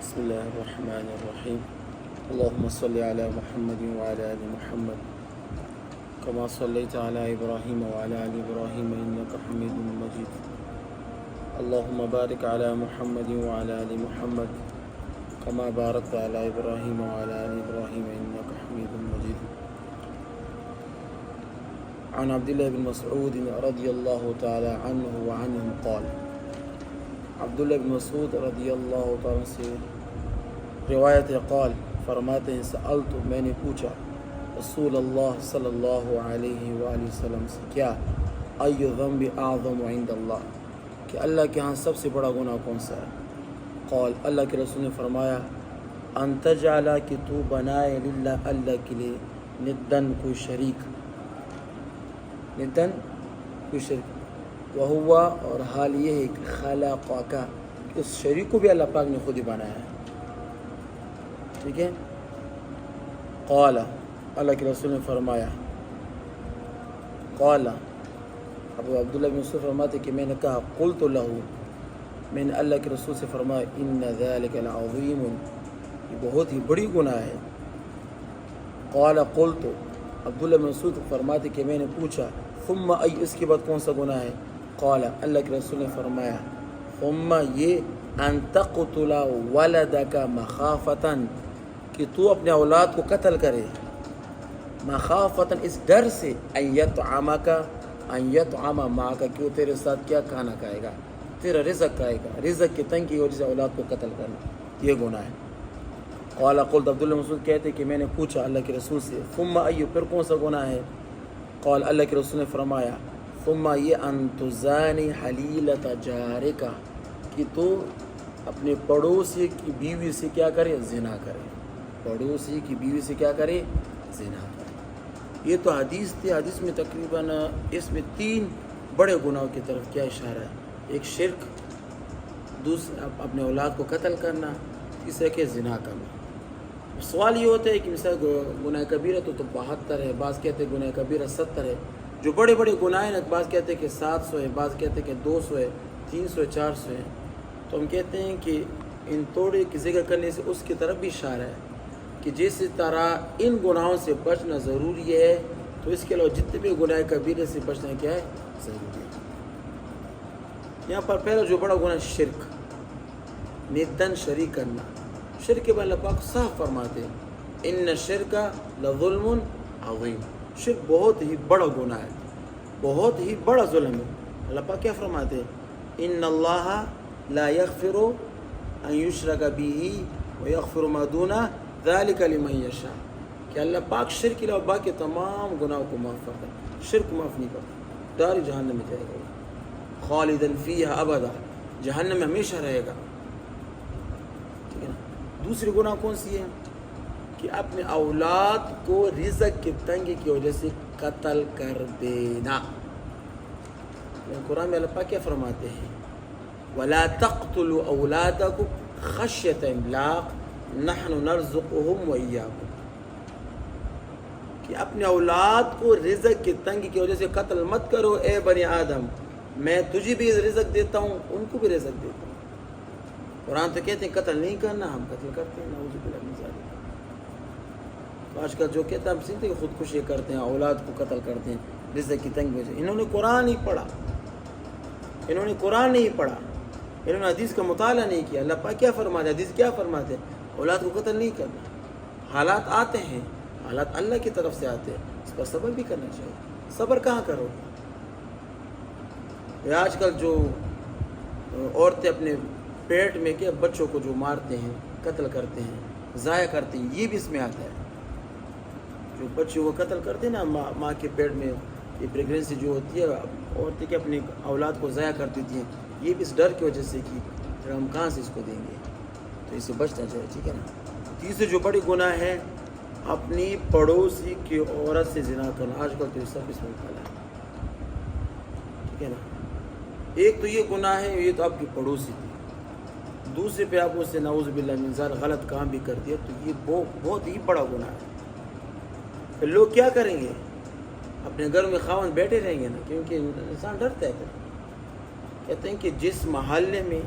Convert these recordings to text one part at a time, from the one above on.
بسم الله الرحمن الرحيم. اللهم صل على محمد وعلى آل محمد كما صليت على إبراهيم وعلى آل إبراهيم إنك حميد مجيد. اللهم بارك على محمد وعلى آل محمد كما باركت على إبراهيم وعلى آل إبراهيم إنك حميد مجيد. عن عبد الله بن مسعود رضي الله تعالى عنه وعنهم قال، عبداللہ بن مسعود رضی اللہ تعالیٰ سے روایت قال فرماتے ہیں سألت میں نے پوچھا رسول اللہ صلی اللہ علیہ وآلہ وسلم سے کیا ای ذنب اعظم عند اللہ کہ اللہ کے ہاں سب سے بڑا گناہ کون سا ہے؟ قال اللہ کے رسول نے فرمایا ان تجعل کہ تو بنائے للہ اللہ کے لیے ندن کوئی شریک، ندن کوئی شریک، وہو اور حال یہ ہے کہ خلقک کہ اس شریک کو بھی اللہ پاک نے خود ہی بنایا ہے. ٹھیک ہے. قال اللہ کے رسول نے فرمایا، قال ابو عبداللہ بن مسعود فرماتے کہ میں نے کہا قلت له، میں نے اللہ کے رسول سے فرمایا ان ذلک العظیم، یہ بہت ہی بڑی گناہ ہے. قال قلت عبداللہ بن مسعود فرماتے کہ میں نے پوچھا ثم ای، اس کے بعد کون سا گناہ ہے؟ قال اللہ کے رسول نے فرمایا ثم یہ ان تقتل ولدک مخافتا کہ تو اپنے اولاد کو قتل کرے، مخافتا اس ڈر سے ان یطعم معک کہ وہ تیرے ساتھ کیا کھانا کھائے گا، تیرا رزق کھائے گا، رزق کی تنگی کی وجہ سے اولاد کو قتل کرنا یہ گناہ ہے. قال قلت عبداللہ مسعود کہتے کہ میں نے پوچھا اللہ کے رسول سے ثم ای، پھر کون سا گناہ ہے؟ قال اللہ کے رسول نے فرمایا ثم یہ ان تزانی حلیلۃ جارک کہ تو اپنے پڑوسی کی بیوی سے کیا کرے؟ زنا کرے. پڑوسی کی بیوی سے کیا کرے؟ زنا کرے. یہ تو حدیث تھی. حدیث میں تقریباً اس میں 3 بڑے گناہوں کی طرف کیا اشارہ ہے؟ ایک شرک، دوسرا اپنے اولاد کو قتل کرنا، تیسرا کہ زنا کرنا. سوال یہ ہوتا ہے کہ مثال گناہ کبیرہ تو 72 ہے، بعض کہتے ہیں گناہ کبیرہ 70 ہے. جو بڑے بڑے گناہ ہیں بعض کہتے ہیں کہ 700 ہے، بعض کہتے ہیں کہ 200 ہے، 300 ہے، 400 ہے. تو ہم کہتے ہیں کہ ان توڑے کی ذکر کرنے سے اس کی طرف بھی اشارہ ہے کہ جس طرح ان گناہوں سے بچنا ضروری ہے تو اس کے علاوہ جتنے بھی گناہ کبیرے سے بچنا کیا ہے؟ ضروری ہے. یہاں پر پہلا جو بڑا گناہ شرک، ندن شریک کرنا. شرک کے بارے اللہ پاک صاف فرماتے ہیں ان الشرک لظلم عظیم، شرک بہت ہی بڑا گناہ ہے، بہت ہی بڑا ظلم ہے. اللہ پاک کیا فرماتے ہیں ان اللہ لا یغفر ان یشرک به ویغفر ما دون ذلک لمن یشاء کہ اللہ پاک شرک کے علاوہ باقی تمام گناہوں کو معاف کرتا ہے، شرک معاف نہیں کرتا. دار جہنم میں جائے گا، خالدا فیہا ابدا، جہنم میں ہمیشہ رہے گا. ٹھیک ہے نا. دوسری گناہ کون سی ہے؟ کہ اپنے اولاد کو رزق کی تنگی کی وجہ سے قتل کر دینا. قرآن میں اللہ پاک کیا فرماتے ہیں وَلَا تَقْتُلُوا أَوْلَادَكُمْ خَشْيَةَ إِمْلَاقٍ نَحْنُ نَرْزُقُهُمْ وَإِيَّاكُمْ کہ اپنے اولاد کو رزق کی تنگی کی وجہ سے قتل مت کرو اے بنی آدم، میں تجھے بھی رزق دیتا ہوں ان کو بھی رزق دیتا ہوں. قرآن تو کہتے ہیں قتل نہیں کرنا، ہم قتل کرتے ہیں. نعوذ باللہ من ذالک. آج کل جو کہتا ہے ہم سنتے ہیں کہ خودکشی کرتے ہیں، اولاد کو قتل کرتے ہیں رزق کی تنگی وجہ سے. انہوں نے قرآن نہیں پڑھا، انہوں نے قرآن نہیں پڑھا، انہوں نے حدیث کا مطالعہ نہیں کیا. اللہ پاک کیا فرماتے ہیں؟ حدیث کیا فرماتے ہیں؟ اولاد کو قتل نہیں کرنا. حالات آتے ہیں، حالات اللہ کی طرف سے آتے ہیں، اس پر صبر بھی کرنا چاہیے. صبر کہاں کرو گے؟ آج کل جو عورتیں اپنے پیٹ میں کے بچوں کو جو مارتے ہیں، قتل کرتے ہیں، ضائع کرتے ہیں، یہ بھی اس میں آتا ہے. جو بچے وہ قتل کرتے ہیں نا ماں کے پیٹ میں، یہ پریگننسی جو ہوتی ہے عورتیں کہ اپنی اولاد کو ضائع کر دیتی ہیں، یہ بھی اس ڈر کی وجہ سے کہ پھر ہم کہاں سے اس کو دیں گے، تو اس سے بچنا چاہیے. ٹھیک ہے نا. تیسرے جو بڑی گناہ ہے اپنی پڑوسی کی عورت سے زنا کرنا. آج کل تو یہ سب اس میں پھیلا ہے. ٹھیک ہے نا. ایک تو یہ گناہ ہے، یہ تو آپ کی پڑوسی تھی، دوسرے پہ آپ اس سے نعوذ باللہ من ذالک غلط کام بھی کر دیا تو یہ بہت ہی بڑا گناہ ہے. پھر لوگ کیا کریں گے؟ اپنے گھر میں خاوند بیٹھے رہیں گے نا، کیونکہ انسان ڈرتا ہے. کہتے ہیں کہ جس محلے میں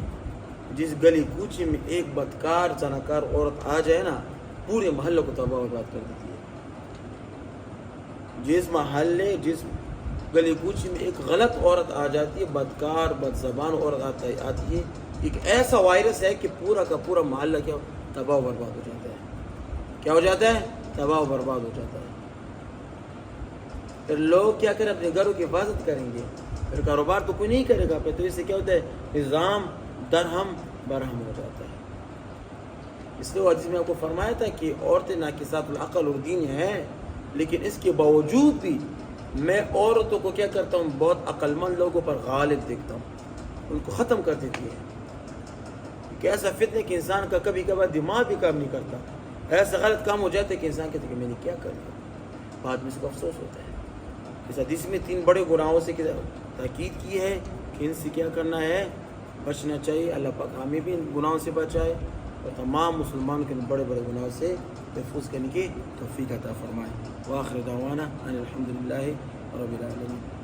جس گلی کوچے میں ایک بدکار زناکار عورت آ جائے نا پورے محلے کو تباہ و برباد کر دیتی ہے. جس محلے جس گلی کوچے میں ایک غلط عورت آ جاتی ہے, بدکار بد زبان عورت آتی ہے, ایک ایسا وائرس ہے کہ پورا کا پورا محلہ کیا تباہ و برباد ہو جاتا ہے. کیا ہو جاتا ہے؟ تباہ و برباد ہو جاتا ہے. پھر لوگ کیا کریں؟ اپنے گھروں کی حفاظت کریں گے, پھر کاروبار تو کوئی نہیں کرے گا. پھر تو اس سے کیا ہوتا ہے؟ نظام درہم برہم ہو جاتا ہے. اس لیے حدیث میں آپ کو فرمایا تھا کہ عورتیں ناقصات العقل اور دین ہیں, لیکن اس کے باوجود بھی میں عورتوں کو کیا کرتا ہوں, بہت عقل مند لوگوں پر غالب دیکھتا ہوں, ان کو ختم کر دیتی ہے. کہ ایسا فتنہ کہ انسان کا کبھی کبھار دماغ بھی کام نہیں کرتا, ایسا غلط کام ہو جاتا ہے کہ انسان کہتے ہیں کہ میں نے کیا کر لیا, بعد میں اس کو افسوس ہوتا ہے. اس حدیث میں 3 بڑے گناہوں سے تاکید کی ہے کہ ان سے کیا کرنا ہے, بچنا چاہیے. اللہ پاک ہمیں بھی ان گناہوں سے بچائے اور تمام مسلمانوں کے بڑے بڑے گناہوں سے محفوظ کرنے کی توفیق عطا فرمائے. وآخر دعوانا ان الحمدللہ رب العالمین.